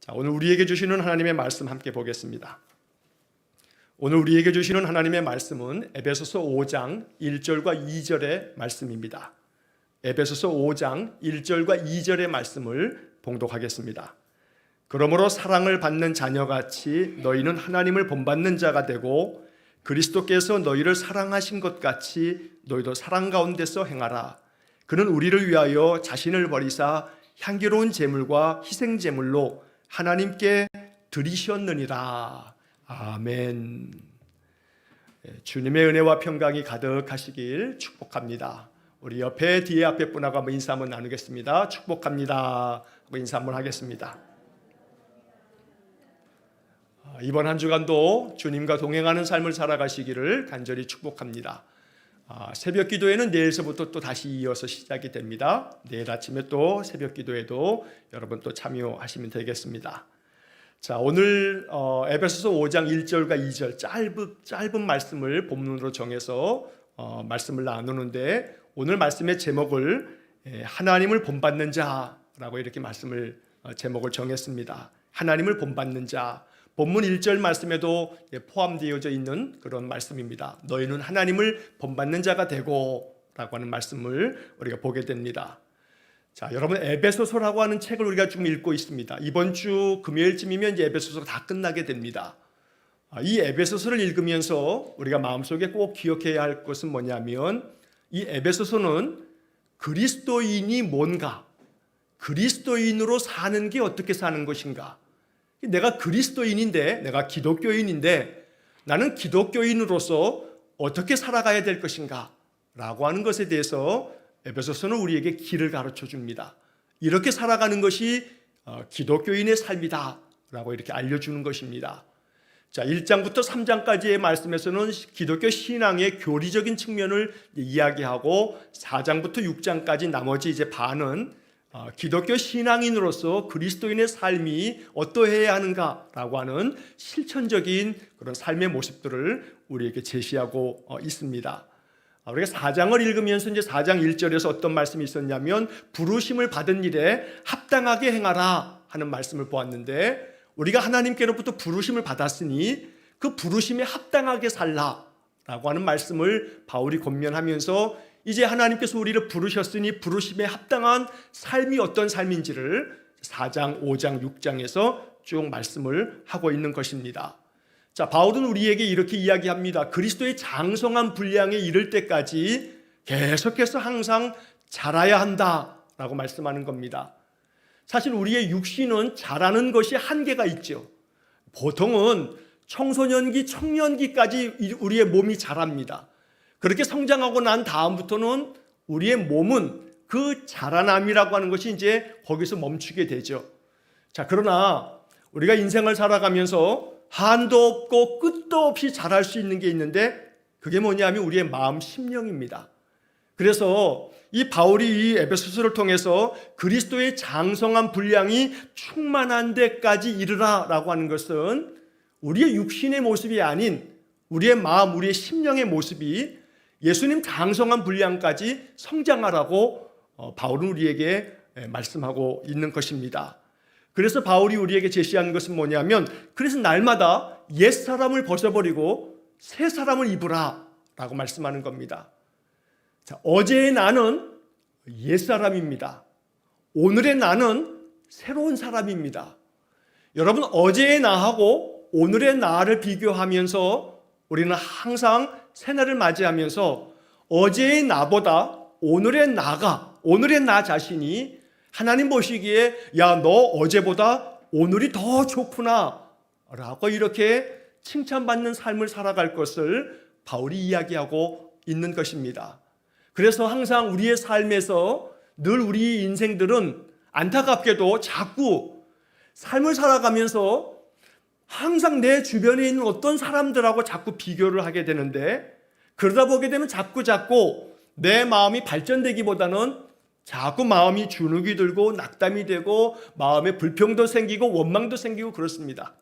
자, 오늘 우리에게 주시는 하나님의 말씀 함께 보겠습니다. 오늘 우리에게 주시는 하나님의 말씀은 에베소서 5장 1절과 2절의 말씀입니다. 에베소서 5장 1절과 2절의 말씀을 봉독하겠습니다. 그러므로 사랑을 받는 자녀같이 너희는 하나님을 본받는 자가 되고 그리스도께서 너희를 사랑하신 것 같이 너희도 사랑 가운데서 행하라. 그는 우리를 위하여 자신을 버리사 향기로운 제물과 희생 제물로 하나님께 드리셨느니라. 아멘. 주님의 은혜와 평강이 가득하시길 축복합니다. 우리 옆에 뒤에 앞에 분하고 한번 인사 한번 나누겠습니다. 축복합니다 하고 인사 한번 하겠습니다. 이번 한 주간도 주님과 동행하는 삶을 살아가시기를 간절히 축복합니다. 새벽 기도회는 내일서부터 또 다시 이어서 시작이 됩니다. 내일 아침에 또 새벽 기도회도 여러분 또 참여하시면 되겠습니다. 자, 오늘 에베소서 5장 1절과 2절 짧은 말씀을 본문으로 정해서 말씀을 나누는데 오늘 말씀의 제목을 하나님을 본받는 자라고 이렇게 말씀을 제목을 정했습니다. 하나님을 본받는 자. 본문 1절 말씀에도 포함되어져 있는 그런 말씀입니다. 너희는 하나님을 본받는 자가 되고 라고 하는 말씀을 우리가 보게 됩니다. 자, 여러분 에베소서라고 하는 책을 우리가 좀 읽고 있습니다. 이번 주 금요일쯤이면 이제 에베소서가 다 끝나게 됩니다. 이 에베소서를 읽으면서 우리가 마음속에 꼭 기억해야 할 것은 뭐냐면 이 에베소서는 그리스도인이 뭔가, 그리스도인으로 사는 게 어떻게 사는 것인가, 내가 그리스도인인데, 내가 기독교인인데 나는 기독교인으로서 어떻게 살아가야 될 것인가 라고 하는 것에 대해서 에베소서는 우리에게 길을 가르쳐 줍니다. 이렇게 살아가는 것이 기독교인의 삶이다 라고 이렇게 알려주는 것입니다. 자, 1장부터 3장까지의 말씀에서는 기독교 신앙의 교리적인 측면을 이야기하고 4장부터 6장까지 나머지 이제 반은 기독교 신앙인으로서 그리스도인의 삶이 어떠해야 하는가라고 하는 실천적인 그런 삶의 모습들을 우리에게 제시하고 있습니다. 우리가 4장을 읽으면서 이제 4장 1절에서 어떤 말씀이 있었냐면 부르심을 받은 일에 합당하게 행하라 하는 말씀을 보았는데 우리가 하나님께로부터 부르심을 받았으니 그 부르심에 합당하게 살라라고 하는 말씀을 바울이 권면하면서 이제 하나님께서 우리를 부르셨으니 부르심에 합당한 삶이 어떤 삶인지를 4장, 5장, 6장에서 쭉 말씀을 하고 있는 것입니다. 자, 바울은 우리에게 이렇게 이야기합니다. 그리스도의 장성한 분량에 이를 때까지 계속해서 항상 자라야 한다라고 말씀하는 겁니다. 사실 우리의 육신은 자라는 것이 한계가 있죠. 보통은 청소년기, 청년기까지 우리의 몸이 자랍니다. 그렇게 성장하고 난 다음부터는 우리의 몸은 그 자라남이라고 하는 것이 이제 거기서 멈추게 되죠. 자, 그러나 우리가 인생을 살아가면서 한도 없고 끝도 없이 자랄 수 있는 게 있는데 그게 뭐냐면 우리의 마음 심령입니다. 그래서 이 바울이 이 에베소서를 통해서 그리스도의 장성한 분량이 충만한 데까지 이르라라고 하는 것은 우리의 육신의 모습이 아닌 우리의 마음, 우리의 심령의 모습이 예수님 장성한 분량까지 성장하라고 바울은 우리에게 말씀하고 있는 것입니다. 그래서 바울이 우리에게 제시하는 것은 뭐냐면 그래서 날마다 옛사람을 벗어버리고 새 사람을 입으라 라고 말씀하는 겁니다. 자, 어제의 나는 옛사람입니다. 오늘의 나는 새로운 사람입니다. 여러분 어제의 나하고 오늘의 나를 비교하면서 우리는 항상 새날을 맞이하면서 어제의 나보다 오늘의 나 자신이 하나님 보시기에 야, 너 어제보다 오늘이 더 좋구나 라고 이렇게 칭찬받는 삶을 살아갈 것을 바울이 이야기하고 있는 것입니다. 그래서 항상 우리의 삶에서 늘 우리 인생들은 안타깝게도 자꾸 삶을 살아가면서 항상 내 주변에 있는 어떤 사람들하고 자꾸 비교를 하게 되는데 그러다 보게 되면 자꾸 내 마음이 발전되기보다는 자꾸 마음이 주눅이 들고 낙담이 되고 마음에 불평도 생기고 원망도 생기고 그렇습니다.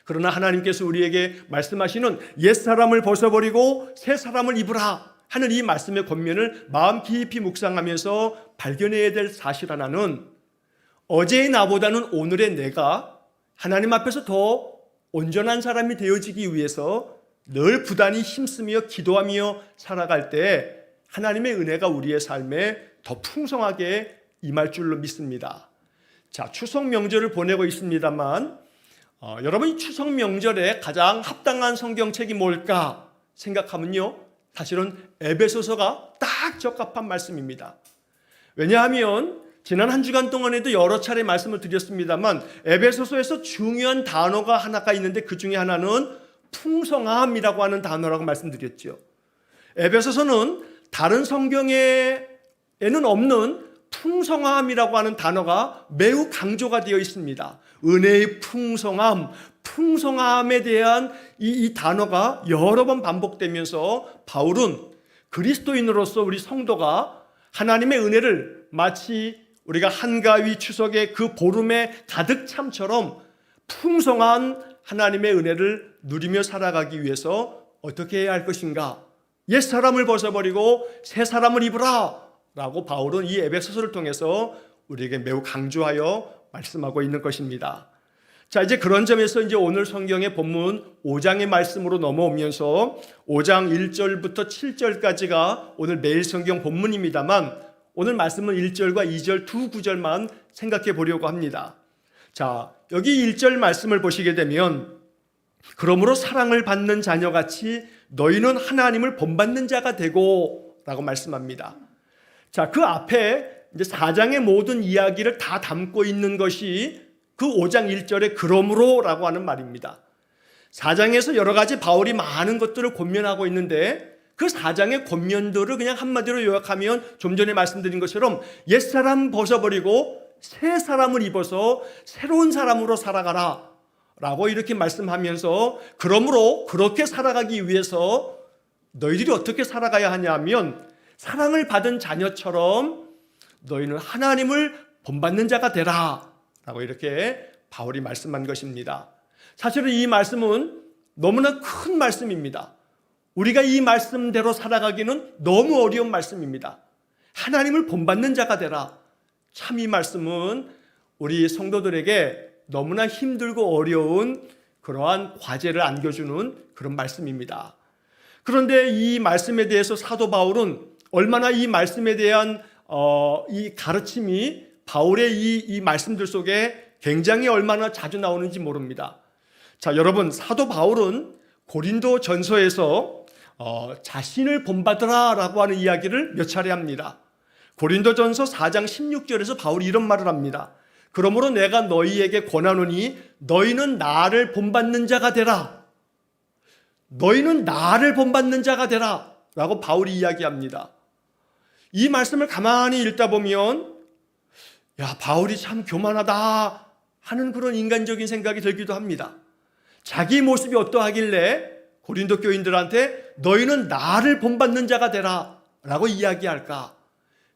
그러나 하나님께서 우리에게 말씀하시는 옛사람을 벗어버리고 새 사람을 입으라 하는 이 말씀의 권면을 마음 깊이 묵상하면서 발견해야 될 사실 하나는 어제의 나보다는 오늘의 내가 하나님 앞에서 더 온전한 사람이 되어지기 위해서 늘 부단히 힘쓰며 기도하며 살아갈 때 하나님의 은혜가 우리의 삶에 더 풍성하게 임할 줄로 믿습니다. 자, 추석 명절을 보내고 있습니다만 여러분, 이 추석 명절에 가장 합당한 성경책이 뭘까 생각하면요, 사실은 에베소서가 딱 적합한 말씀입니다. 왜냐하면 지난 한 주간 동안에도 여러 차례 말씀을 드렸습니다만 에베소서에서 중요한 단어가 하나가 있는데 그 중에 하나는 풍성함이라고 하는 단어라고 말씀드렸죠. 에베소서는 다른 성경에는 없는 풍성함이라고 하는 단어가 매우 강조가 되어 있습니다. 은혜의 풍성함, 풍성함에 대한 이 단어가 여러 번 반복되면서 바울은 그리스도인으로서 우리 성도가 하나님의 은혜를 마치 우리가 한가위 추석의 그 보름에 가득 참처럼 풍성한 하나님의 은혜를 누리며 살아가기 위해서 어떻게 해야 할 것인가? 옛사람을 벗어버리고 새사람을 입으라 라고 바울은 이 에베소서를 통해서 우리에게 매우 강조하여 말씀하고 있는 것입니다. 자, 이제 그런 점에서 이제 오늘 성경의 본문 5장의 말씀으로 넘어오면서 5장 1절부터 7절까지가 오늘 매일 성경 본문입니다만 오늘 말씀은 1절과 2절 두 구절만 생각해 보려고 합니다. 자, 여기 1절 말씀을 보시게 되면 그러므로 사랑을 받는 자녀같이 너희는 하나님을 본받는 자가 되고 라고 말씀합니다. 자, 그 앞에 이제 4장의 모든 이야기를 다 담고 있는 것이 그 5장 1절의 그러므로 라고 하는 말입니다. 4장에서 여러 가지 바울이 많은 것들을 권면하고 있는데 그 4장의 권면들을 그냥 한마디로 요약하면 좀 전에 말씀드린 것처럼 옛사람 벗어버리고 새 사람을 입어서 새로운 사람으로 살아가라 라고 이렇게 말씀하면서 그러므로 그렇게 살아가기 위해서 너희들이 어떻게 살아가야 하냐면 사랑을 받은 자녀처럼 너희는 하나님을 본받는 자가 되라 라고 이렇게 바울이 말씀한 것입니다. 사실은 이 말씀은 너무나 큰 말씀입니다. 우리가 이 말씀대로 살아가기는 너무 어려운 말씀입니다. 하나님을 본받는 자가 되라. 참 이 말씀은 우리 성도들에게 너무나 힘들고 어려운 그러한 과제를 안겨주는 그런 말씀입니다. 그런데 이 말씀에 대해서 사도 바울은 얼마나 이 말씀에 대한 이 가르침이 바울의 이 말씀들 속에 굉장히 얼마나 자주 나오는지 모릅니다. 자, 여러분, 사도 바울은 고린도 전서에서 자신을 본받으라 라고 하는 이야기를 몇 차례 합니다. 고린도 전서 4장 16절에서 바울이 이런 말을 합니다. 그러므로 내가 너희에게 권하노니 너희는 나를 본받는 자가 되라. 너희는 나를 본받는 자가 되라 라고 바울이 이야기합니다. 이 말씀을 가만히 읽다 보면 야, 바울이 참 교만하다 하는 그런 인간적인 생각이 들기도 합니다. 자기 모습이 어떠하길래 고린도 교인들한테 너희는 나를 본받는 자가 되라 라고 이야기할까?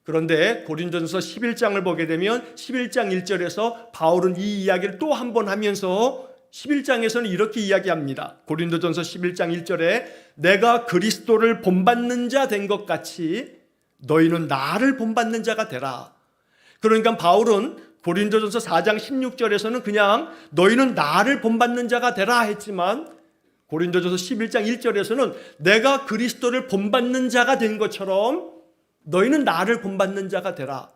그런데 고린도전서 11장을 보게 되면 11장 1절에서 바울은 이 이야기를 또 한 번 하면서 11장에서는 이렇게 이야기합니다. 고린도전서 11장 1절에 내가 그리스도를 본받는 자 된 것 같이 너희는 나를 본받는 자가 되라. 그러니까 바울은 고린도전서 4장 16절에서는 그냥 너희는 나를 본받는 자가 되라 했지만 고린도전서 11장 1절에서는 내가 그리스도를 본받는 자가 된 것처럼 너희는 나를 본받는 자가 되라.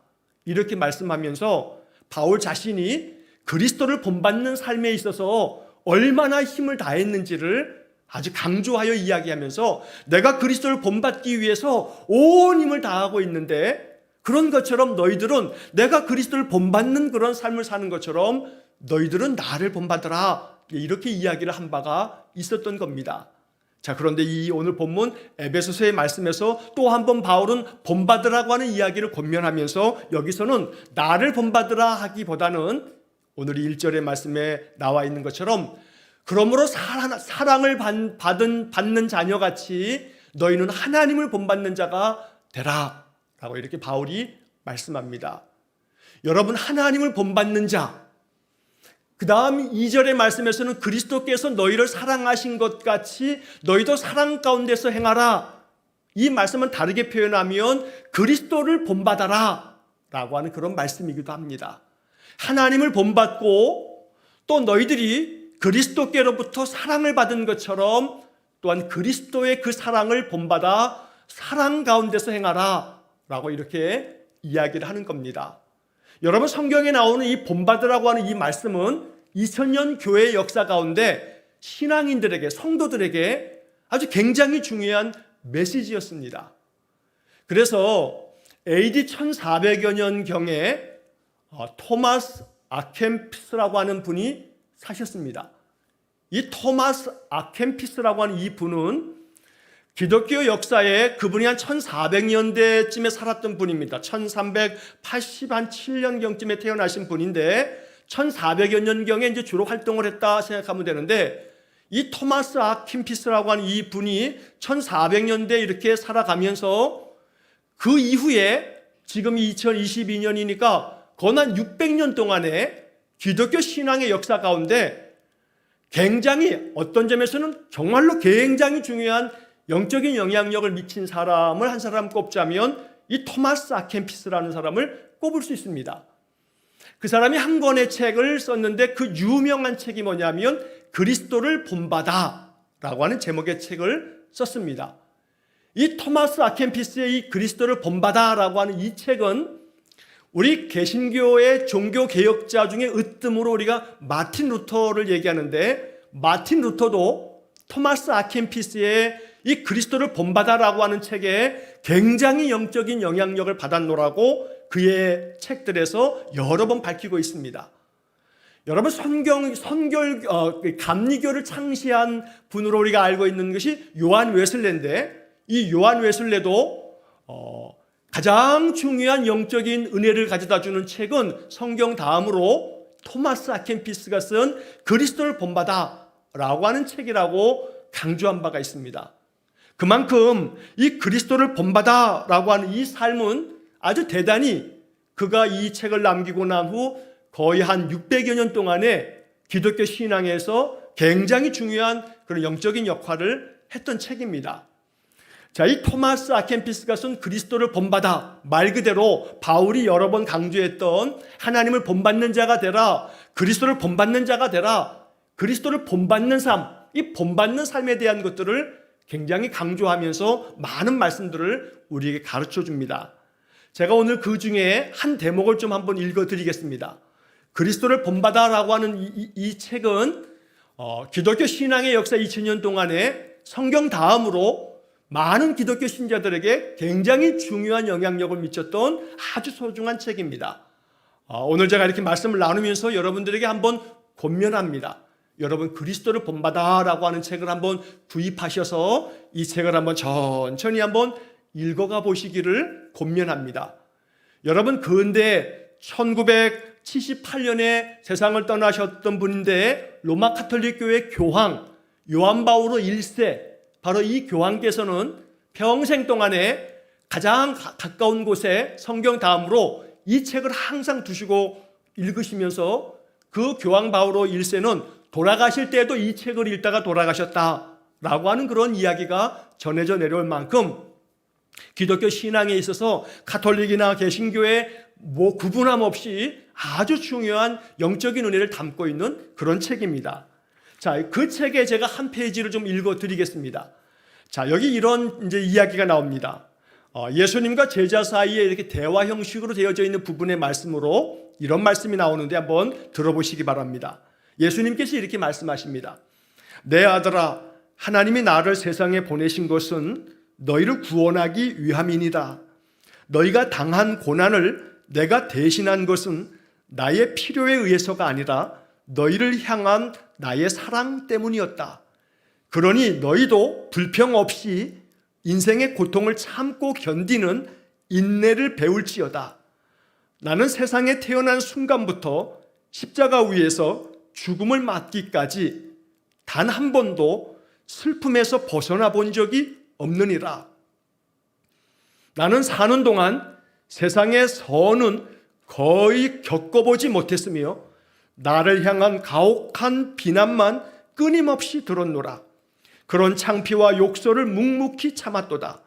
이렇게 말씀하면서 바울 자신이 그리스도를 본받는 삶에 있어서 얼마나 힘을 다했는지를 아주 강조하여 이야기하면서 내가 그리스도를 본받기 위해서 온 힘을 다하고 있는데 그런 것처럼 너희들은 내가 그리스도를 본받는 그런 삶을 사는 것처럼 너희들은 나를 본받으라. 이렇게 이야기를 한 바가 있었던 겁니다. 자, 그런데 이 오늘 본문 에베소서의 말씀에서 또 한 번 바울은 본받으라고 하는 이야기를 권면하면서 여기서는 나를 본받으라 하기보다는 오늘 이 1절의 말씀에 나와 있는 것처럼 그러므로 사랑을 받는 자녀같이 너희는 하나님을 본받는 자가 되라 라고 이렇게 바울이 말씀합니다. 여러분, 하나님을 본받는 자, 그 다음 2절의 말씀에서는 그리스도께서 너희를 사랑하신 것 같이 너희도 사랑 가운데서 행하라. 이 말씀은 다르게 표현하면 그리스도를 본받아라 라고 하는 그런 말씀이기도 합니다. 하나님을 본받고 또 너희들이 그리스도께로부터 사랑을 받은 것처럼 또한 그리스도의 그 사랑을 본받아 사랑 가운데서 행하라 라고 이렇게 이야기를 하는 겁니다. 여러분, 성경에 나오는 이 본받으라고 하는 이 말씀은 2000년 교회의 역사 가운데 신앙인들에게, 성도들에게 아주 굉장히 중요한 메시지였습니다. 그래서 AD 1400여 년경에 토마스 아켐피스라고 하는 분이 사셨습니다. 이 토마스 아켐피스라고 하는 이 분은 기독교 역사에 그분이 한 1400년대쯤에 살았던 분입니다. 1387년경쯤에 태어나신 분인데 1400여 년경에 이제 주로 활동을 했다 생각하면 되는데, 이 토마스 아켐피스라고 하는 이 분이 1400년대 이렇게 살아가면서 그 이후에 지금 2022년이니까 거난 600년 동안의 기독교 신앙의 역사 가운데 굉장히 어떤 점에서는 정말로 굉장히 중요한 영적인 영향력을 미친 사람을 한 사람 꼽자면 이 토마스 아켐피스라는 사람을 꼽을 수 있습니다. 그 사람이 한 권의 책을 썼는데 그 유명한 책이 뭐냐면 그리스도를 본받아 라고 하는 제목의 책을 썼습니다. 이 토마스 아켐피스의 이 그리스도를 본받아 라고 하는 이 책은 우리 개신교의 종교 개혁자 중에 으뜸으로 우리가 마틴 루터를 얘기하는데, 마틴 루터도 토마스 아켐피스의 이 그리스도를 본받아라고 하는 책에 굉장히 영적인 영향력을 받았노라고 그의 책들에서 여러 번 밝히고 있습니다. 여러분, 감리교를 창시한 분으로 우리가 알고 있는 것이 요한 웨슬레인데, 이 요한 웨슬레도 가장 중요한 영적인 은혜를 가져다주는 책은 성경 다음으로 토마스 아켐피스가 쓴 그리스도를 본받아라고 하는 책이라고 강조한 바가 있습니다. 그만큼 이 그리스도를 본받아라고 하는 이 삶은 아주 대단히, 그가 이 책을 남기고 난 후 거의 한 600여 년 동안의 기독교 신앙에서 굉장히 중요한 그런 영적인 역할을 했던 책입니다. 자, 이 토마스 아켐피스가 쓴 그리스도를 본받아, 말 그대로 바울이 여러 번 강조했던 하나님을 본받는 자가 되라, 그리스도를 본받는 자가 되라, 그리스도를 본받는 삶, 이 본받는 삶에 대한 것들을 굉장히 강조하면서 많은 말씀들을 우리에게 가르쳐 줍니다. 제가 오늘 그 중에 한 대목을 좀 한번 읽어드리겠습니다. 그리스도를 본받아라고 하는 이 책은 기독교 신앙의 역사 2000년 동안에 성경 다음으로 많은 기독교 신자들에게 굉장히 중요한 영향력을 미쳤던 아주 소중한 책입니다. 오늘 제가 이렇게 말씀을 나누면서 여러분들에게 한번 권면합니다. 여러분, 그리스도를 본받아라고 하는 책을 한번 구입하셔서 이 책을 한번 천천히 한번 읽어가 보시기를 권면합니다. 여러분, 근대 1978년에 세상을 떠나셨던 분인데, 로마 가톨릭 교회 교황 요한 바오로 1세, 바로 이 교황께서는 평생 동안에 가장 가까운 곳에 성경 다음으로 이 책을 항상 두시고 읽으시면서, 그 교황 바오로 1세는 돌아가실 때에도 이 책을 읽다가 돌아가셨다라고 하는 그런 이야기가 전해져 내려올 만큼 기독교 신앙에 있어서 가톨릭이나 개신교의 구분함 없이 아주 중요한 영적인 은혜를 담고 있는 그런 책입니다. 자, 그 책에 제가 한 페이지를 좀 읽어드리겠습니다. 자, 여기 이런 이제 이야기가 나옵니다. 예수님과 제자 사이에 이렇게 대화 형식으로 되어져 있는 부분의 말씀으로 이런 말씀이 나오는데 한번 들어보시기 바랍니다. 예수님께서 이렇게 말씀하십니다. 내 아들아, 하나님이 나를 세상에 보내신 것은 너희를 구원하기 위함이니라. 너희가 당한 고난을 내가 대신한 것은 나의 필요에 의해서가 아니라 너희를 향한 나의 사랑 때문이었다. 그러니 너희도 불평 없이 인생의 고통을 참고 견디는 인내를 배울지어다. 나는 세상에 태어난 순간부터 십자가 위에서 죽음을 맞기까지 단 한 번도 슬픔에서 벗어나 본 적이 없느니라. 나는 사는 동안 세상의 선은 거의 겪어보지 못했으며 나를 향한 가혹한 비난만 끊임없이 들었노라. 그런 창피와 욕설을 묵묵히 참았도다.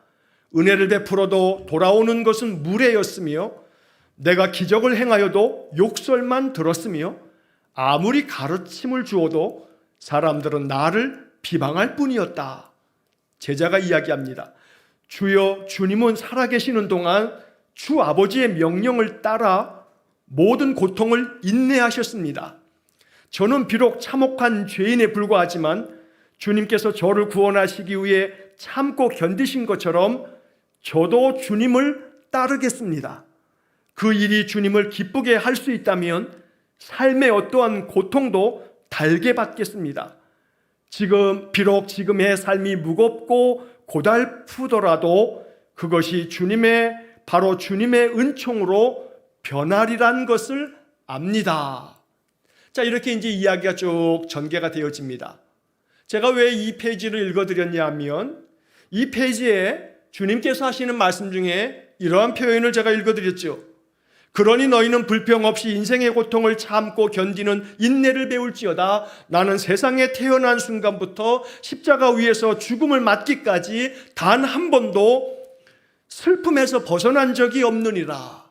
은혜를 베풀어도 돌아오는 것은 무례였으며 내가 기적을 행하여도 욕설만 들었으며 아무리 가르침을 주어도 사람들은 나를 비방할 뿐이었다. 제자가 이야기합니다. 주여, 주님은 살아계시는 동안 주 아버지의 명령을 따라 모든 고통을 인내하셨습니다. 저는 비록 참혹한 죄인에 불과하지만 주님께서 저를 구원하시기 위해 참고 견디신 것처럼 저도 주님을 따르겠습니다. 그 일이 주님을 기쁘게 할 수 있다면 삶의 어떠한 고통도 달게 받겠습니다. 비록 지금의 삶이 무겁고 고달프더라도 그것이 바로 주님의 은총으로 변하리란 것을 압니다. 자, 이렇게 이제 이야기가 쭉 전개가 되어집니다. 제가 왜 이 페이지를 읽어드렸냐 하면 이 페이지에 주님께서 하시는 말씀 중에 이러한 표현을 제가 읽어드렸죠. 그러니 너희는 불평 없이 인생의 고통을 참고 견디는 인내를 배울지어다. 나는 세상에 태어난 순간부터 십자가 위에서 죽음을 맞기까지 단 한 번도 슬픔에서 벗어난 적이 없느니라.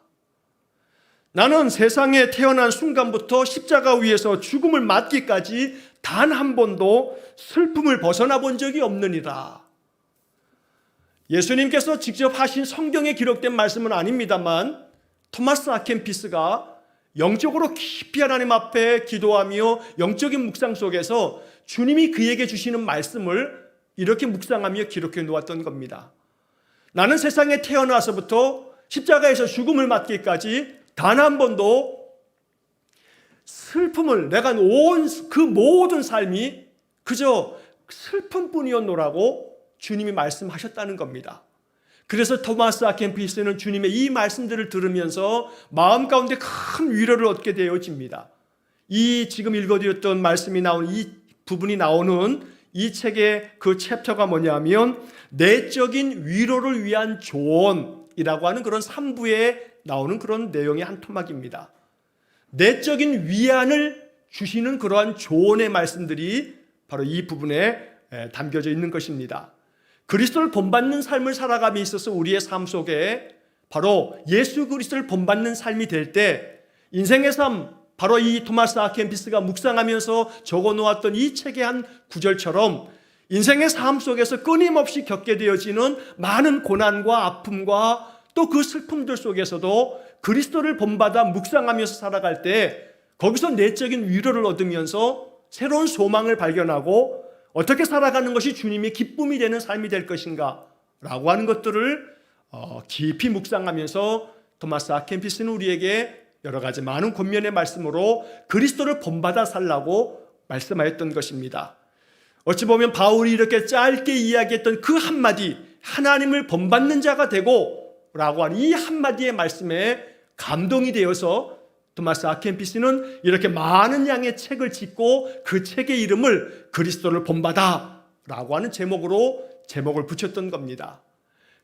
나는 세상에 태어난 순간부터 십자가 위에서 죽음을 맞기까지 단 한 번도 슬픔을 벗어나 본 적이 없느니라. 예수님께서 직접 하신 성경에 기록된 말씀은 아닙니다만 토마스 아켄피스가 영적으로 깊이 하나님 앞에 기도하며 영적인 묵상 속에서 주님이 그에게 주시는 말씀을 이렇게 묵상하며 기록해 놓았던 겁니다. 나는 세상에 태어나서부터 십자가에서 죽음을 맞기까지 단 한 번도 슬픔을 내가 온 그 모든 삶이 그저 슬픔뿐이었노라고 주님이 말씀하셨다는 겁니다. 그래서 토마스 아켄피스는 주님의 이 말씀들을 들으면서 마음 가운데 큰 위로를 얻게 되어집니다. 이 지금 읽어드렸던 말씀이 나온 이 부분이 나오는 이 책의 그 챕터가 뭐냐면 내적인 위로를 위한 조언이라고 하는 그런 3부에 나오는 그런 내용의 한 토막입니다. 내적인 위안을 주시는 그러한 조언의 말씀들이 바로 이 부분에 담겨져 있는 것입니다. 그리스도를 본받는 삶을 살아감에 있어서 우리의 삶 속에 바로 예수 그리스도를 본받는 삶이 될 때 인생의 삶, 바로 이 토마스 아켄피스가 묵상하면서 적어놓았던 이 책의 한 구절처럼 인생의 삶 속에서 끊임없이 겪게 되어지는 많은 고난과 아픔과 또 그 슬픔들 속에서도 그리스도를 본받아 묵상하면서 살아갈 때 거기서 내적인 위로를 얻으면서 새로운 소망을 발견하고 어떻게 살아가는 것이 주님의 기쁨이 되는 삶이 될 것인가 라고 하는 것들을 깊이 묵상하면서 토마스 아켄피스는 우리에게 여러 가지 많은 권면의 말씀으로 그리스도를 본받아 살라고 말씀하였던 것입니다. 어찌 보면 바울이 이렇게 짧게 이야기했던 그 한마디, 하나님을 본받는 자가 되고 라고 하는 이 한마디의 말씀에 감동이 되어서 토마스 아켄피스는 이렇게 많은 양의 책을 짓고 그 책의 이름을 그리스도를 본받아 라고 하는 제목을 붙였던 겁니다.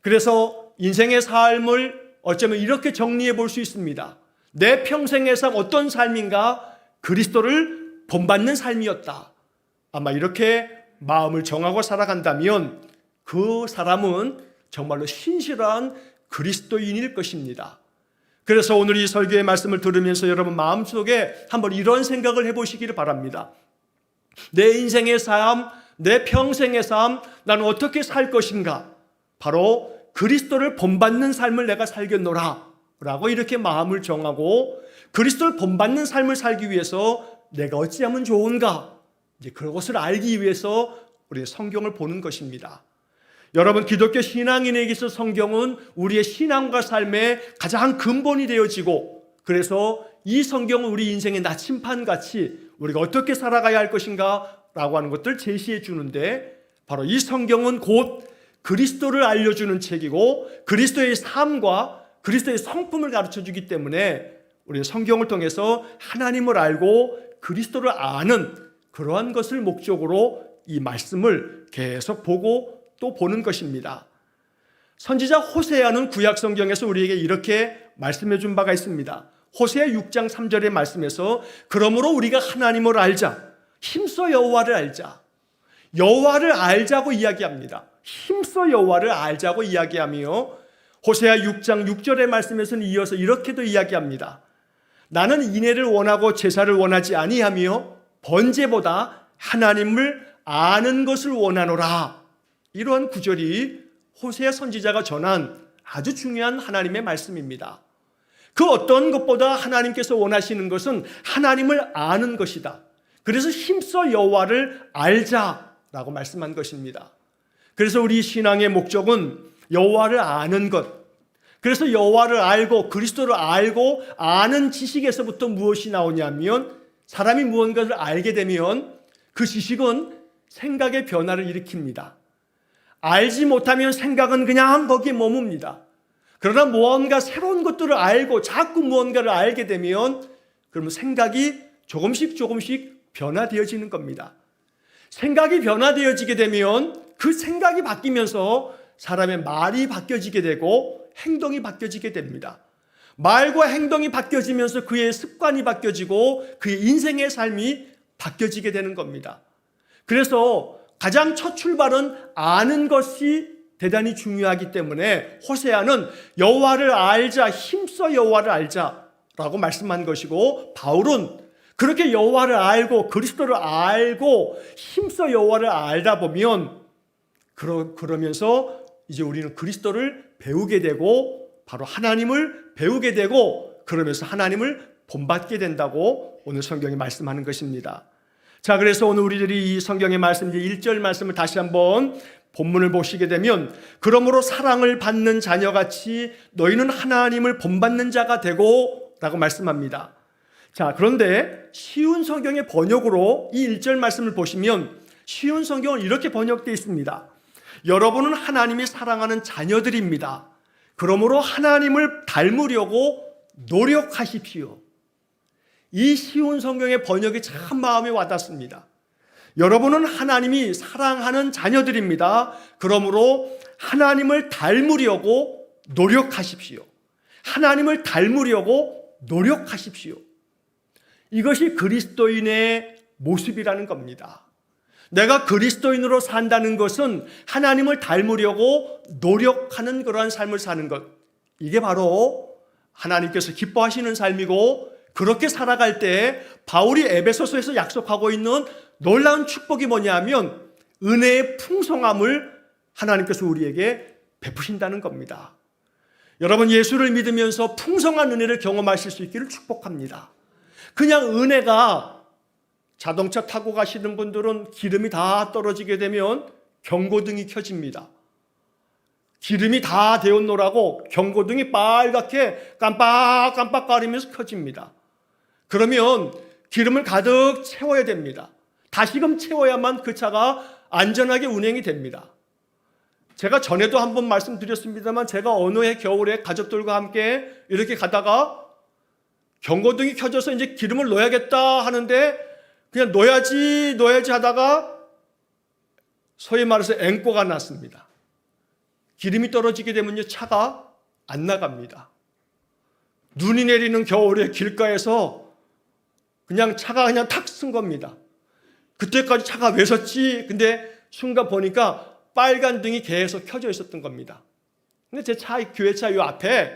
그래서 인생의 삶을 어쩌면 이렇게 정리해 볼 수 있습니다. 내 평생의 삶 어떤 삶인가? 그리스도를 본받는 삶이었다. 아마 이렇게 마음을 정하고 살아간다면 그 사람은 정말로 신실한 그리스도인일 것입니다. 그래서 오늘 이 설교의 말씀을 들으면서 여러분 마음속에 한번 이런 생각을 해보시기를 바랍니다. 내 인생의 삶, 내 평생의 삶, 나는 어떻게 살 것인가? 바로 그리스도를 본받는 삶을 내가 살겠노라 라고 이렇게 마음을 정하고 그리스도를 본받는 삶을 살기 위해서 내가 어찌하면 좋은가? 이제 그것을 알기 위해서 우리 성경을 보는 것입니다. 여러분, 기독교 신앙인에게 있어서 성경은 우리의 신앙과 삶의 가장 근본이 되어지고 그래서 이 성경은 우리 인생의 나침판같이 우리가 어떻게 살아가야 할 것인가 라고 하는 것들을 제시해 주는데 바로 이 성경은 곧 그리스도를 알려주는 책이고 그리스도의 삶과 그리스도의 성품을 가르쳐 주기 때문에 우리 성경을 통해서 하나님을 알고 그리스도를 아는 그러한 것을 목적으로 이 말씀을 계속 보고 또 보는 것입니다. 선지자 호세아는 구약 성경에서 우리에게 이렇게 말씀해 준 바가 있습니다. 호세아 6장 3절의 말씀에서 그러므로 우리가 하나님을 알자, 힘써 여호와를 알자. 여호와를 알자고 이야기합니다. 힘써 여호와를 알자고 이야기하며 호세아 6장 6절의 말씀에서는 이어서 이렇게도 이야기합니다. 나는 인애를 원하고 제사를 원하지 아니하며 번제보다 하나님을 아는 것을 원하노라. 이러한 구절이 호세아 선지자가 전한 아주 중요한 하나님의 말씀입니다. 그 어떤 것보다 하나님께서 원하시는 것은 하나님을 아는 것이다. 그래서 힘써 여호와를 알자라고 말씀한 것입니다. 그래서 우리 신앙의 목적은 여호와를 아는 것. 그래서 여호와를 알고 그리스도를 알고 아는 지식에서부터 무엇이 나오냐면, 사람이 무언가를 알게 되면 그 지식은 생각의 변화를 일으킵니다. 알지 못하면 생각은 그냥 거기에 머뭅니다. 그러나 무언가 새로운 것들을 알고 자꾸 무언가를 알게 되면 그러면 생각이 조금씩 변화되어지는 겁니다. 생각이 변화되어지게 되면 그 생각이 바뀌면서 사람의 말이 바뀌어지게 되고 행동이 바뀌어지게 됩니다. 말과 행동이 바뀌어지면서 그의 습관이 바뀌어지고 그의 인생의 삶이 바뀌어지게 되는 겁니다. 그래서 가장 첫 출발은 아는 것이 대단히 중요하기 때문에 호세아는 여호와를 알자, 힘써 여호와를 알자라고 말씀한 것이고, 바울은 그렇게 여호와를 알고 그리스도를 알고 힘써 여호와를 알다 보면 그러면서 이제 우리는 그리스도를 배우게 되고 바로 하나님을 배우게 되고 그러면서 하나님을 본받게 된다고 오늘 성경이 말씀하는 것입니다. 자, 그래서 오늘 우리들이 이 성경의 말씀, 이제 1절 말씀을 다시 한번 본문을 보시게 되면, 그러므로 사랑을 받는 자녀같이 너희는 하나님을 본받는 자가 되고 라고 말씀합니다. 자, 그런데 쉬운 성경의 번역으로 이 1절 말씀을 보시면 쉬운 성경은 이렇게 번역되어 있습니다. 여러분은 하나님이 사랑하는 자녀들입니다. 그러므로 하나님을 닮으려고 노력하십시오. 이 쉬운 성경의 번역이 참 마음에 와닿습니다. 여러분은 하나님이 사랑하는 자녀들입니다. 그러므로 하나님을 닮으려고 노력하십시오. 하나님을 닮으려고 노력하십시오. 이것이 그리스도인의 모습이라는 겁니다. 내가 그리스도인으로 산다는 것은 하나님을 닮으려고 노력하는 그러한 삶을 사는 것. 이게 바로 하나님께서 기뻐하시는 삶이고, 그렇게 살아갈 때 바울이 에베소서에서 약속하고 있는 놀라운 축복이 뭐냐 하면 은혜의 풍성함을 하나님께서 우리에게 베푸신다는 겁니다. 여러분, 예수를 믿으면서 풍성한 은혜를 경험하실 수 있기를 축복합니다. 그냥 은혜가, 자동차 타고 가시는 분들은 기름이 다 떨어지게 되면 경고등이 켜집니다. 기름이 다 되었노라고 경고등이 빨갛게 깜빡깜빡거리면서 켜집니다. 그러면 기름을 가득 채워야 됩니다. 다시금 채워야만 그 차가 안전하게 운행이 됩니다. 제가 전에도 한번 말씀드렸습니다만, 제가 어느 해 겨울에 가족들과 함께 이렇게 가다가 경고등이 켜져서 이제 기름을 넣어야겠다 하는데 그냥 넣어야지 하다가 소위 말해서 앵꼬가 났습니다. 기름이 떨어지게 되면요, 차가 안 나갑니다. 눈이 내리는 겨울에 길가에서 그냥 차가 그냥 탁 쓴 겁니다. 그때까지 차가 왜 섰지? 근데 순간 보니까 빨간 등이 계속 켜져 있었던 겁니다. 근데 제 차, 교회차 요 앞에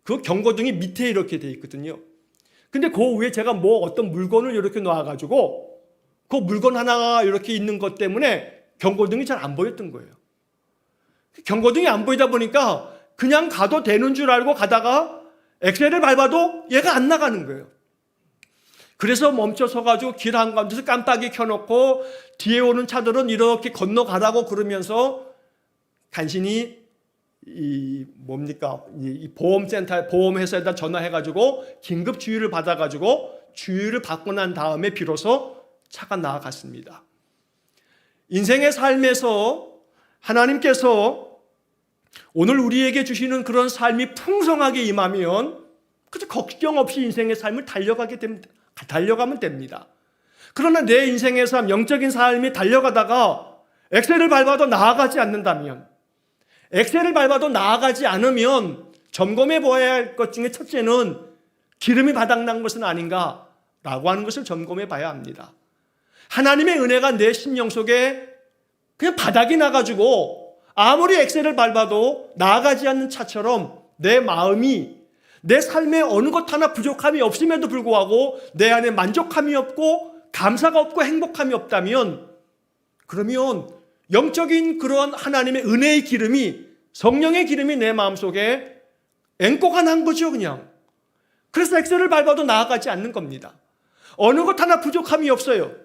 그 경고등이 밑에 이렇게 돼 있거든요. 근데 그 위에 제가 어떤 물건을 이렇게 놔가지고 그 물건 하나가 이렇게 있는 것 때문에 경고등이 잘 안 보였던 거예요. 경고등이 안 보이다 보니까 그냥 가도 되는 줄 알고 가다가 엑셀을 밟아도 얘가 안 나가는 거예요. 그래서 멈춰 서가지고 길 한가운데서 깜빡이 켜놓고 뒤에 오는 차들은 이렇게 건너가라고 그러면서 간신히 이 보험센터, 보험회사에다 전화해가지고 긴급 주의를 받아가지고 주의를 받고 난 다음에 비로소 차가 나아갔습니다. 인생의 삶에서 하나님께서 오늘 우리에게 주시는 그런 삶이 풍성하게 임하면 그저 걱정 없이 인생의 삶을 달려가면 됩니다. 그러나 내 인생의 삶, 영적인 삶이 달려가다가 엑셀을 밟아도 나아가지 않는다면, 엑셀을 밟아도 나아가지 않으면 점검해 보아야 할 것 중에 첫째는 기름이 바닥난 것은 아닌가라고 하는 것을 점검해 봐야 합니다. 하나님의 은혜가 내 심령 속에 그냥 바닥이 나가지고 아무리 엑셀을 밟아도 나아가지 않는 차처럼 내 마음이, 내 삶에 어느 것 하나 부족함이 없음에도 불구하고 내 안에 만족함이 없고 감사가 없고 행복함이 없다면, 그러면 영적인 그런 하나님의 은혜의 기름이, 성령의 기름이 내 마음속에 앵꼬가 난 거죠, 그냥. 그래서 엑셀을 밟아도 나아가지 않는 겁니다. 어느 것 하나 부족함이 없어요.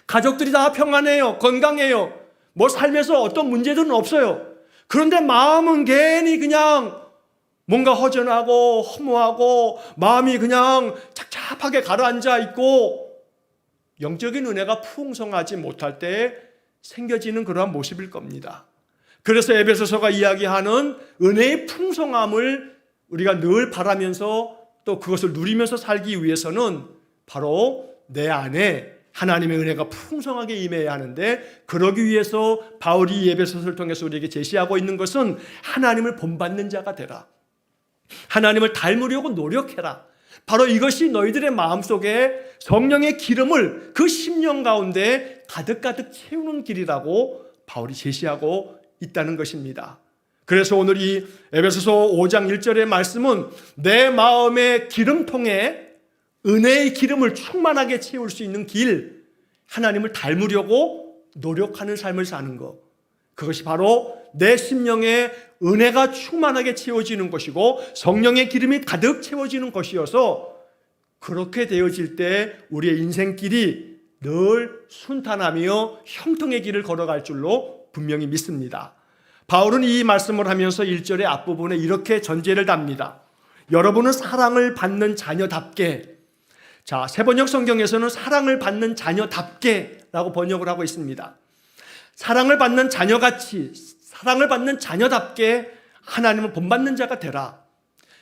가족들이 다 평안해요. 건강해요. 뭐 삶에서 어떤 문제들은 없어요. 그런데 마음은 괜히 그냥 뭔가 허전하고 허무하고 마음이 그냥 착잡하게 가라앉아 있고 영적인 은혜가 풍성하지 못할 때 생겨지는 그러한 모습일 겁니다. 그래서 에베소서가 이야기하는 은혜의 풍성함을 우리가 늘 바라면서 또 그것을 누리면서 살기 위해서는 바로 내 안에 하나님의 은혜가 풍성하게 임해야 하는데, 그러기 위해서 바울이 에베소서를 통해서 우리에게 제시하고 있는 것은 하나님을 본받는 자가 되라. 하나님을 닮으려고 노력해라. 바로 이것이 너희들의 마음속에 성령의 기름을 그 심령 가운데 가득가득 채우는 길이라고 바울이 제시하고 있다는 것입니다. 그래서 오늘 이 에베소서 5장 1절의 말씀은 내 마음의 기름통에 은혜의 기름을 충만하게 채울 수 있는 길, 하나님을 닮으려고 노력하는 삶을 사는 것, 그것이 바로 내 심령에 은혜가 충만하게 채워지는 것이고 성령의 기름이 가득 채워지는 것이어서, 그렇게 되어질 때 우리의 인생길이 늘 순탄하며 형통의 길을 걸어갈 줄로 분명히 믿습니다. 바울은 이 말씀을 하면서 1절의 앞부분에 이렇게 전제를 답니다. 여러분은 사랑을 받는 자녀답게. 자, 세번역 성경에서는 사랑을 받는 자녀답게 라고 번역을 하고 있습니다. 사랑을 받는 자녀같이, 사랑을 받는 자녀답게 하나님을 본받는 자가 되라.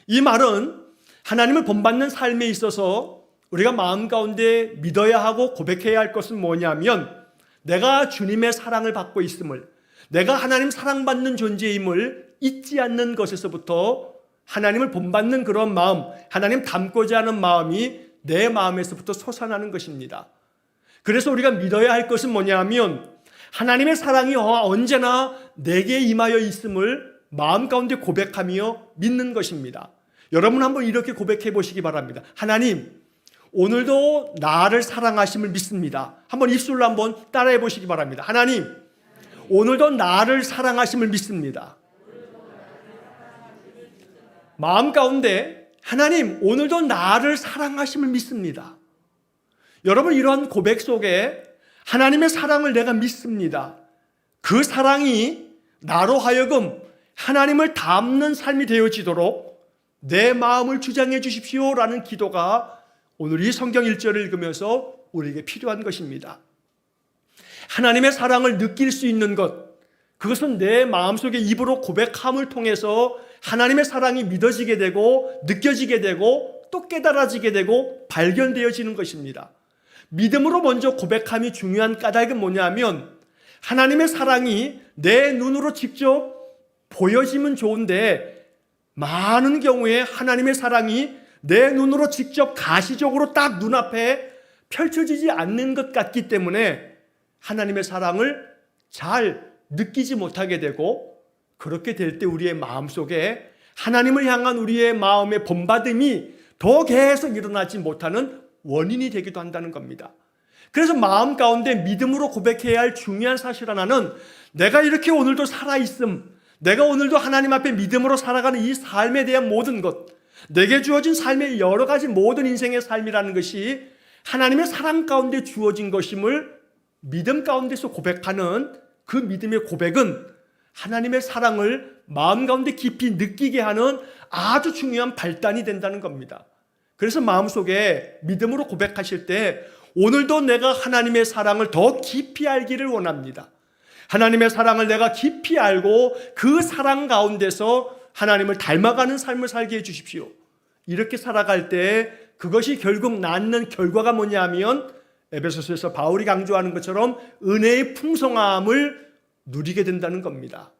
이 말은 하나님을 본받는 삶에 있어서 우리가 마음 가운데 믿어야 하고 고백해야 할 것은 뭐냐면, 내가 주님의 사랑을 받고 있음을, 내가 하나님 사랑받는 존재임을 잊지 않는 것에서부터 하나님을 본받는 그런 마음, 하나님 닮고자 하는 마음이 내 마음에서부터 솟아나는 것입니다. 그래서 우리가 믿어야 할 것은 뭐냐면, 하나님의 사랑이 언제나 내게 임하여 있음을 마음 가운데 고백하며 믿는 것입니다. 여러분 한번 이렇게 고백해 보시기 바랍니다. 하나님, 오늘도 나를 사랑하심을 믿습니다. 한번 입술로 한번 따라해 보시기 바랍니다. 하나님, 오늘도 나를 사랑하심을 믿습니다. 마음 가운데 하나님, 오늘도 나를 사랑하심을 믿습니다. 여러분, 이러한 고백 속에 하나님의 사랑을 내가 믿습니다. 그 사랑이 나로 하여금 하나님을 닮는 삶이 되어지도록 내 마음을 주장해 주십시오라는 기도가 오늘 이 성경 1절을 읽으면서 우리에게 필요한 것입니다. 하나님의 사랑을 느낄 수 있는 것, 그것은 내 마음속에 입으로 고백함을 통해서 하나님의 사랑이 믿어지게 되고 느껴지게 되고 또 깨달아지게 되고 발견되어지는 것입니다. 믿음으로 먼저 고백함이 중요한 까닭은 뭐냐면, 하나님의 사랑이 내 눈으로 직접 보여지면 좋은데 많은 경우에 하나님의 사랑이 내 눈으로 직접 가시적으로 딱 눈앞에 펼쳐지지 않는 것 같기 때문에 하나님의 사랑을 잘 느끼지 못하게 되고, 그렇게 될 때 우리의 마음속에 하나님을 향한 우리의 마음의 본받음이 더 계속 일어나지 못하는 원인이 되기도 한다는 겁니다. 그래서 마음 가운데 믿음으로 고백해야 할 중요한 사실 하나는, 내가 이렇게 오늘도 살아있음, 내가 오늘도 하나님 앞에 믿음으로 살아가는 이 삶에 대한 모든 것, 내게 주어진 삶의 여러 가지 모든 인생의 삶이라는 것이 하나님의 사랑 가운데 주어진 것임을 믿음 가운데서 고백하는 그 믿음의 고백은 하나님의 사랑을 마음 가운데 깊이 느끼게 하는 아주 중요한 발단이 된다는 겁니다. 그래서 마음속에 믿음으로 고백하실 때 오늘도 내가 하나님의 사랑을 더 깊이 알기를 원합니다. 하나님의 사랑을 내가 깊이 알고 그 사랑 가운데서 하나님을 닮아가는 삶을 살게 해주십시오. 이렇게 살아갈 때 그것이 결국 낳는 결과가 뭐냐면, 에베소서에서 바울이 강조하는 것처럼 은혜의 풍성함을 누리게 된다는 겁니다.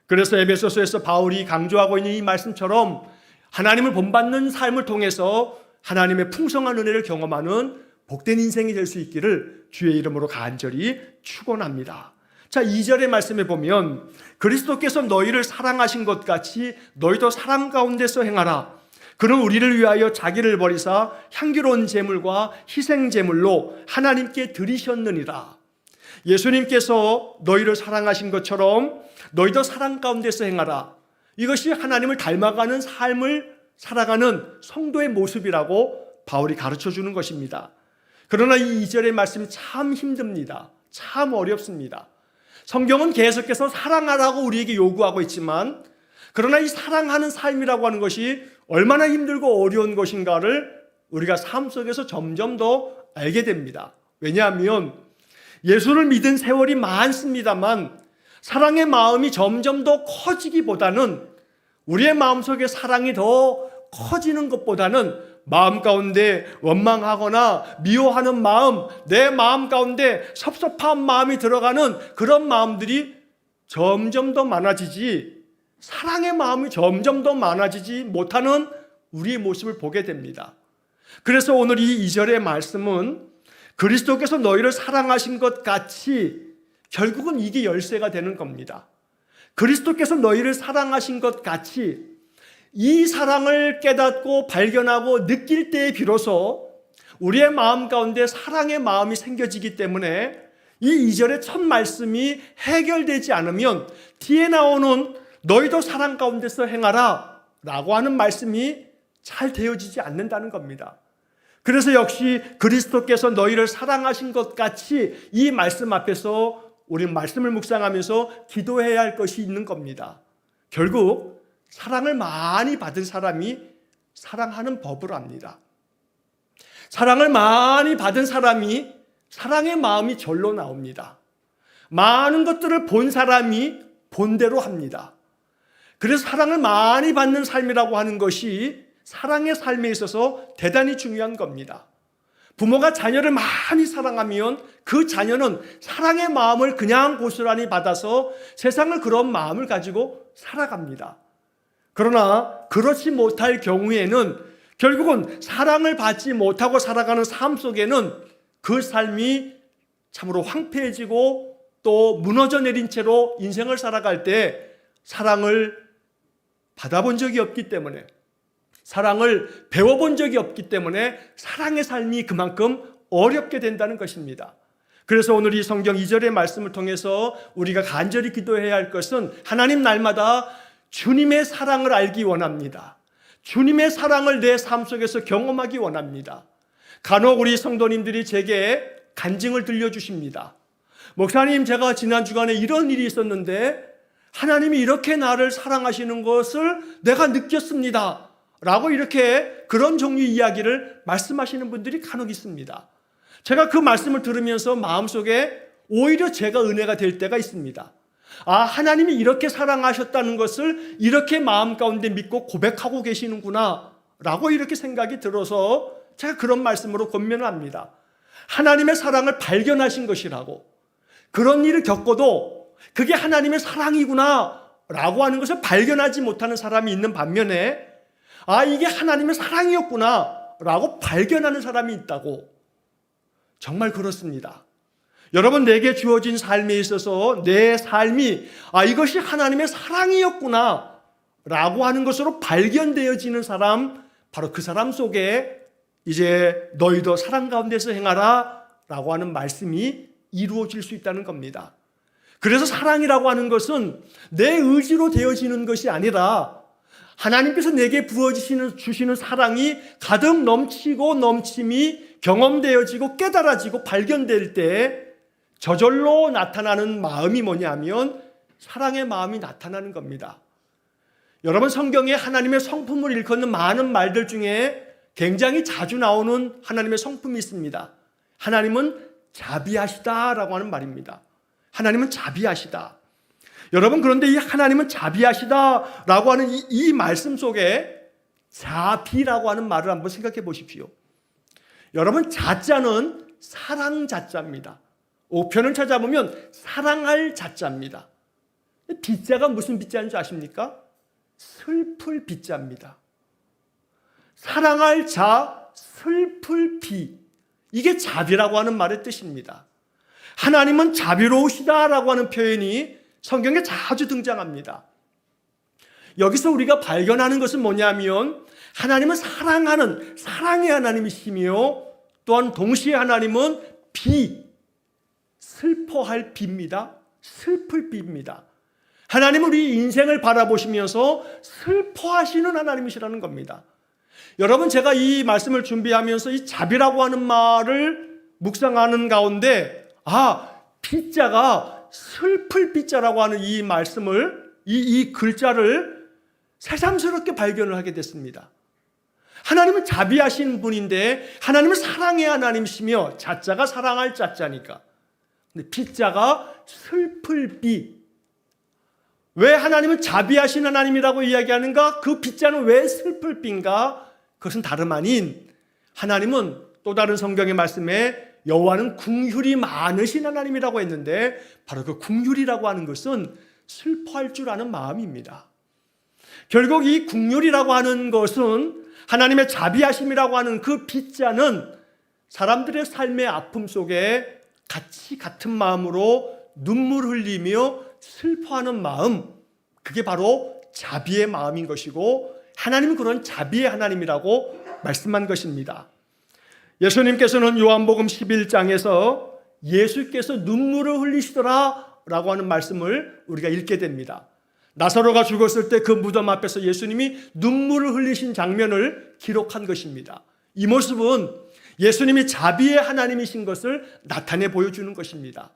그래서 에베소서에서 바울이 강조하고 있는 이 말씀처럼 하나님을 본받는 삶을 통해서 하나님의 풍성한 은혜를 경험하는 복된 인생이 될 수 있기를 주의 이름으로 간절히 축원합니다. 자, 2절의 말씀에 보면, 그리스도께서 너희를 사랑하신 것 같이 너희도 사랑 가운데서 행하라. 그는 우리를 위하여 자기를 버리사 향기로운 제물과 희생 제물로 하나님께 드리셨느니라. 예수님께서 너희를 사랑하신 것처럼 너희도 사랑 가운데서 행하라. 이것이 하나님을 닮아가는 삶을 살아가는 성도의 모습이라고 바울이 가르쳐주는 것입니다. 그러나 이 2절의 말씀이 참 힘듭니다. 참 어렵습니다. 성경은 계속해서 사랑하라고 우리에게 요구하고 있지만, 그러나 이 사랑하는 삶이라고 하는 것이 얼마나 힘들고 어려운 것인가를 우리가 삶 속에서 점점 더 알게 됩니다. 왜냐하면 예수를 믿은 세월이 많습니다만 사랑의 마음이 점점 더 커지기보다는, 우리의 마음속에 사랑이 더 커지는 것보다는 마음 가운데 원망하거나 미워하는 마음, 내 마음 가운데 섭섭한 마음이 들어가는 그런 마음들이 점점 더 많아지지, 사랑의 마음이 점점 더 많아지지 못하는 우리의 모습을 보게 됩니다. 그래서 오늘 이 2절의 말씀은 그리스도께서 너희를 사랑하신 것 같이, 결국은 이게 열쇠가 되는 겁니다. 그리스도께서 너희를 사랑하신 것 같이, 이 사랑을 깨닫고 발견하고 느낄 때에 비로소 우리의 마음 가운데 사랑의 마음이 생겨지기 때문에 이 2절의 첫 말씀이 해결되지 않으면 뒤에 나오는 너희도 사랑 가운데서 행하라 라고 하는 말씀이 잘 되어지지 않는다는 겁니다. 그래서 역시 그리스도께서 너희를 사랑하신 것 같이 이 말씀 앞에서 우리는 말씀을 묵상하면서 기도해야 할 것이 있는 겁니다. 결국 사랑을 많이 받은 사람이 사랑하는 법을 압니다. 사랑을 많이 받은 사람이 사랑의 마음이 절로 나옵니다. 많은 것들을 본 사람이 본대로 합니다. 그래서 사랑을 많이 받는 삶이라고 하는 것이 사랑의 삶에 있어서 대단히 중요한 겁니다. 부모가 자녀를 많이 사랑하면 그 자녀는 사랑의 마음을 그냥 고스란히 받아서 세상을 그런 마음을 가지고 살아갑니다. 그러나 그렇지 못할 경우에는 결국은 사랑을 받지 못하고 살아가는 삶 속에는 그 삶이 참으로 황폐해지고 또 무너져 내린 채로 인생을 살아갈 때 사랑을 받아본 적이 없기 때문에, 사랑을 배워본 적이 없기 때문에 사랑의 삶이 그만큼 어렵게 된다는 것입니다. 그래서 오늘 이 성경 2절의 말씀을 통해서 우리가 간절히 기도해야 할 것은, 하나님 날마다 주님의 사랑을 알기 원합니다. 주님의 사랑을 내 삶 속에서 경험하기 원합니다. 간혹 우리 성도님들이 제게 간증을 들려주십니다. 목사님, 제가 지난 주간에 이런 일이 있었는데 하나님이 이렇게 나를 사랑하시는 것을 내가 느꼈습니다 라고 이렇게 그런 종류의 이야기를 말씀하시는 분들이 간혹 있습니다. 제가 그 말씀을 들으면서 마음속에 오히려 제가 은혜가 될 때가 있습니다. 아, 하나님이 이렇게 사랑하셨다는 것을 이렇게 마음 가운데 믿고 고백하고 계시는구나 라고 이렇게 생각이 들어서 제가 그런 말씀으로 권면을 합니다. 하나님의 사랑을 발견하신 것이라고, 그런 일을 겪어도 그게 하나님의 사랑이구나 라고 하는 것을 발견하지 못하는 사람이 있는 반면에, 아, 이게 하나님의 사랑이었구나 라고 발견하는 사람이 있다고. 정말 그렇습니다. 여러분, 내게 주어진 삶에 있어서 내 삶이 이것이 하나님의 사랑이었구나 라고 하는 것으로 발견되어지는 사람, 바로 그 사람 속에 이제 너희도 사랑 가운데서 행하라 라고 하는 말씀이 이루어질 수 있다는 겁니다. 그래서 사랑이라고 하는 것은 내 의지로 되어지는 것이 아니라 하나님께서 내게 주시는 사랑이 가득 넘치고 넘침이 경험되어지고 깨달아지고 발견될 때 저절로 나타나는 마음이 뭐냐면 사랑의 마음이 나타나는 겁니다. 여러분, 성경에 하나님의 성품을 일컫는 많은 말들 중에 굉장히 자주 나오는 하나님의 성품이 있습니다. 하나님은 자비하시다라고 하는 말입니다. 하나님은 자비하시다. 여러분, 그런데 이 하나님은 자비하시다라고 하는 이 말씀 속에 자비라고 하는 말을 한번 생각해 보십시오. 여러분, 자자는 사랑 자자입니다. 오편을 찾아보면 사랑할 자자입니다. 비자가 무슨 비자인 줄 아십니까? 슬플 비자입니다. 사랑할 자, 슬플 비. 이게 자비라고 하는 말의 뜻입니다. 하나님은 자비로우시다라고 하는 표현이 성경에 자주 등장합니다. 여기서 우리가 발견하는 것은 뭐냐면 하나님은 사랑의 하나님이시며 또한 동시에 하나님은 슬퍼할 비입니다. 슬플 비입니다. 하나님은 우리 인생을 바라보시면서 슬퍼하시는 하나님이시라는 겁니다. 여러분, 제가 이 말씀을 준비하면서 이 자비라고 하는 말을 묵상하는 가운데 피자가 슬플 피자라고 하는 이 말씀을 이 글자를 새삼스럽게 발견을 하게 됐습니다. 하나님은 자비하신 분인데 하나님은 사랑의 하나님이시며 자자가 사랑할 자자니까. 근데 피자가 슬플 비. 왜 하나님은 자비하신 하나님이라고 이야기하는가? 그 피자는 왜 슬플 비인가? 그것은 다름 아닌 하나님은 또 다른 성경의 말씀에 여호와는 긍휼이 많으신 하나님이라고 했는데 바로 그 긍휼이라고 하는 것은 슬퍼할 줄 아는 마음입니다. 결국 이 긍휼이라고 하는 것은 하나님의 자비하심이라고 하는 그 빗자는 사람들의 삶의 아픔 속에 같은 마음으로 눈물 흘리며 슬퍼하는 마음, 그게 바로 자비의 마음인 것이고 하나님은 그런 자비의 하나님이라고 말씀한 것입니다. 예수님께서는 요한복음 11장에서 예수께서 눈물을 흘리시더라 라고 하는 말씀을 우리가 읽게 됩니다. 나사로가 죽었을 때 그 무덤 앞에서 예수님이 눈물을 흘리신 장면을 기록한 것입니다. 이 모습은 예수님이 자비의 하나님이신 것을 나타내 보여주는 것입니다.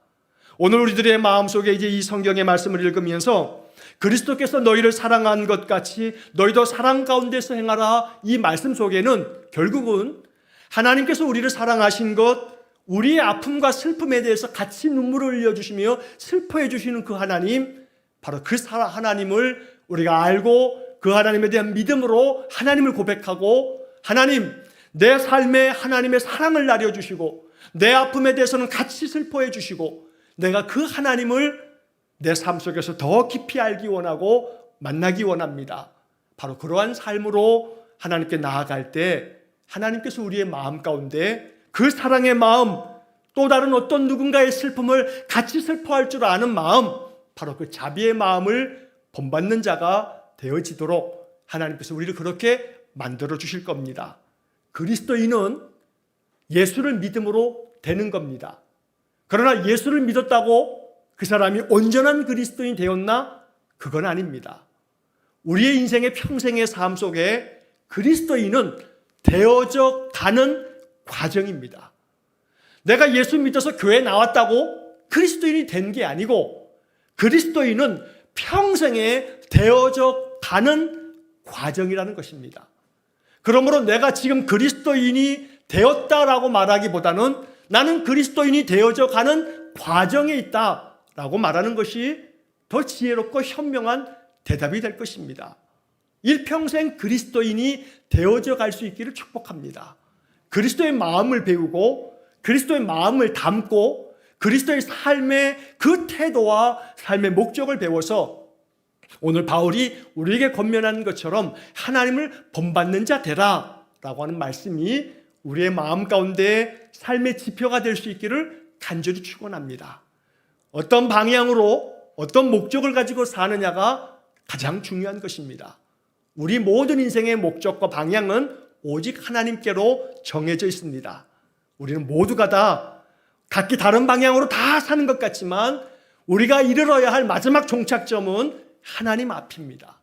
오늘 우리들의 마음속에 이제 이 성경의 말씀을 읽으면서 그리스도께서 너희를 사랑한 것 같이 너희도 사랑 가운데서 행하라, 이 말씀 속에는 결국은 하나님께서 우리를 사랑하신 것, 우리의 아픔과 슬픔에 대해서 같이 눈물을 흘려주시며 슬퍼해 주시는 그 하나님, 바로 그 하나님을 우리가 알고 그 하나님에 대한 믿음으로 하나님을 고백하고, 하나님, 내 삶에 하나님의 사랑을 나려주시고 내 아픔에 대해서는 같이 슬퍼해 주시고 내가 그 하나님을 내 삶 속에서 더 깊이 알기 원하고 만나기 원합니다. 바로 그러한 삶으로 하나님께 나아갈 때 하나님께서 우리의 마음 가운데 그 사랑의 마음, 또 다른 어떤 누군가의 슬픔을 같이 슬퍼할 줄 아는 마음, 바로 그 자비의 마음을 본받는 자가 되어지도록 하나님께서 우리를 그렇게 만들어 주실 겁니다. 그리스도인은 예수를 믿음으로 되는 겁니다. 그러나 예수를 믿었다고 그 사람이 온전한 그리스도인이 되었나? 그건 아닙니다. 우리의 인생의 평생의 삶 속에 그리스도인은 되어져 가는 과정입니다. 내가 예수 믿어서 교회 나왔다고 그리스도인이 된 게 아니고 그리스도인은 평생에 되어져 가는 과정이라는 것입니다. 그러므로 내가 지금 그리스도인이 되었다라고 말하기보다는 나는 그리스도인이 되어져 가는 과정에 있다라고 말하는 것이 더 지혜롭고 현명한 대답이 될 것입니다. 일평생 그리스도인이 되어져 갈 수 있기를 축복합니다. 그리스도의 마음을 배우고 그리스도의 마음을 담고 그리스도의 삶의 그 태도와 삶의 목적을 배워서 오늘 바울이 우리에게 권면한 것처럼 하나님을 본받는 자 되라 라고 하는 말씀이 우리의 마음 가운데 삶의 지표가 될 수 있기를 간절히 축원합니다. 어떤 방향으로 어떤 목적을 가지고 사느냐가 가장 중요한 것입니다. 우리 모든 인생의 목적과 방향은 오직 하나님께로 정해져 있습니다. 우리는 모두가 다 각기 다른 방향으로 다 사는 것 같지만 우리가 이르러야 할 마지막 종착점은 하나님 앞입니다.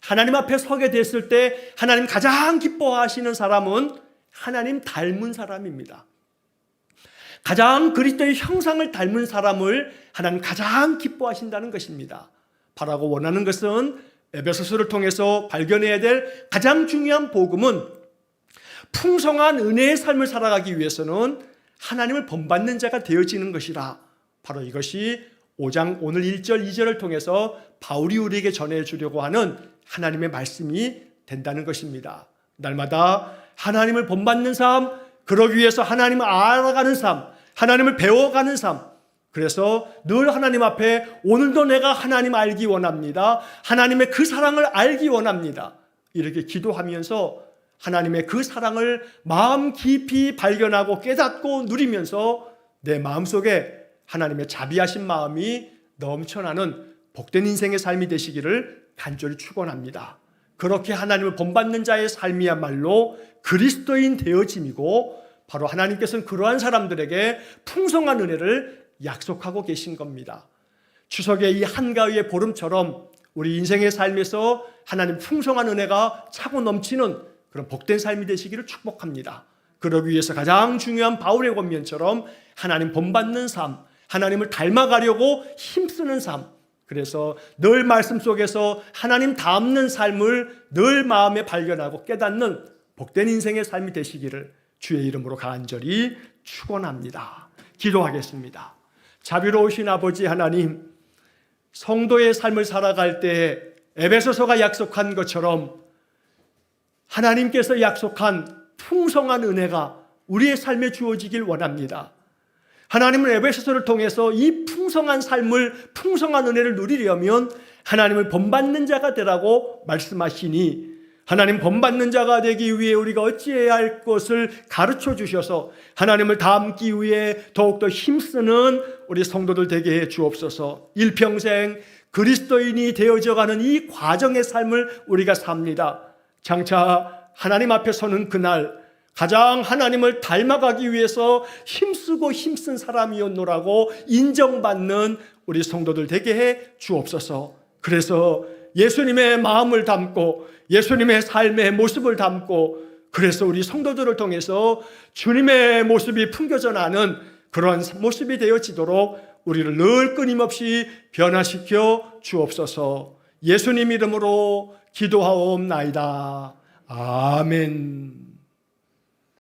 하나님 앞에 서게 됐을 때 하나님 가장 기뻐하시는 사람은 하나님 닮은 사람입니다. 가장 그리스도의 형상을 닮은 사람을 하나님 가장 기뻐하신다는 것입니다. 바라고 원하는 것은 에베소서를 통해서 발견해야 될 가장 중요한 복음은 풍성한 은혜의 삶을 살아가기 위해서는 하나님을 본받는 자가 되어지는 것이라. 바로 이것이 5장 오늘 1절 2절을 통해서 바울이 우리에게 전해주려고 하는 하나님의 말씀이 된다는 것입니다. 날마다 하나님을 본받는 삶, 그러기 위해서 하나님을 알아가는 삶, 하나님을 배워가는 삶, 그래서 늘 하나님 앞에 오늘도 내가 하나님 알기 원합니다. 하나님의 그 사랑을 알기 원합니다. 이렇게 기도하면서 하나님의 그 사랑을 마음 깊이 발견하고 깨닫고 누리면서 내 마음속에 하나님의 자비하신 마음이 넘쳐나는 복된 인생의 삶이 되시기를 간절히 축원합니다. 그렇게 하나님을 본받는 자의 삶이야말로 그리스도인 되어짐이고, 바로 하나님께서는 그러한 사람들에게 풍성한 은혜를 약속하고 계신 겁니다. 추석의 이 한가위의 보름처럼 우리 인생의 삶에서 하나님 풍성한 은혜가 차고 넘치는 그런 복된 삶이 되시기를 축복합니다. 그러기 위해서 가장 중요한 바울의 권면처럼 하나님 본받는 삶, 하나님을 닮아가려고 힘쓰는 삶, 그래서 늘 말씀 속에서 하나님 닮는 삶을 늘 마음에 발견하고 깨닫는 복된 인생의 삶이 되시기를 주의 이름으로 간절히 축원합니다. 기도하겠습니다. 자비로우신 아버지 하나님, 성도의 삶을 살아갈 때 에베소서가 약속한 것처럼 하나님께서 약속한 풍성한 은혜가 우리의 삶에 주어지길 원합니다. 하나님은 에베소서를 통해서 이 풍성한 삶을, 풍성한 은혜를 누리려면 하나님을 본받는 자가 되라고 말씀하시니, 하나님 본받는 자가 되기 위해 우리가 어찌해야 할 것을 가르쳐 주셔서 하나님을 닮기 위해 더욱더 힘쓰는 우리 성도들 되게 해 주옵소서. 일평생 그리스도인이 되어져가는 이 과정의 삶을 우리가 삽니다. 장차 하나님 앞에 서는 그날 가장 하나님을 닮아가기 위해서 힘쓰고 힘쓴 사람이었노라고 인정받는 우리 성도들 되게 해 주옵소서. 그래서 예수님의 마음을 담고 예수님의 삶의 모습을 담고, 그래서 우리 성도들을 통해서 주님의 모습이 풍겨져 나는 그런 모습이 되어지도록 우리를 늘 끊임없이 변화시켜 주옵소서. 예수님 이름으로 기도하옵나이다. 아멘.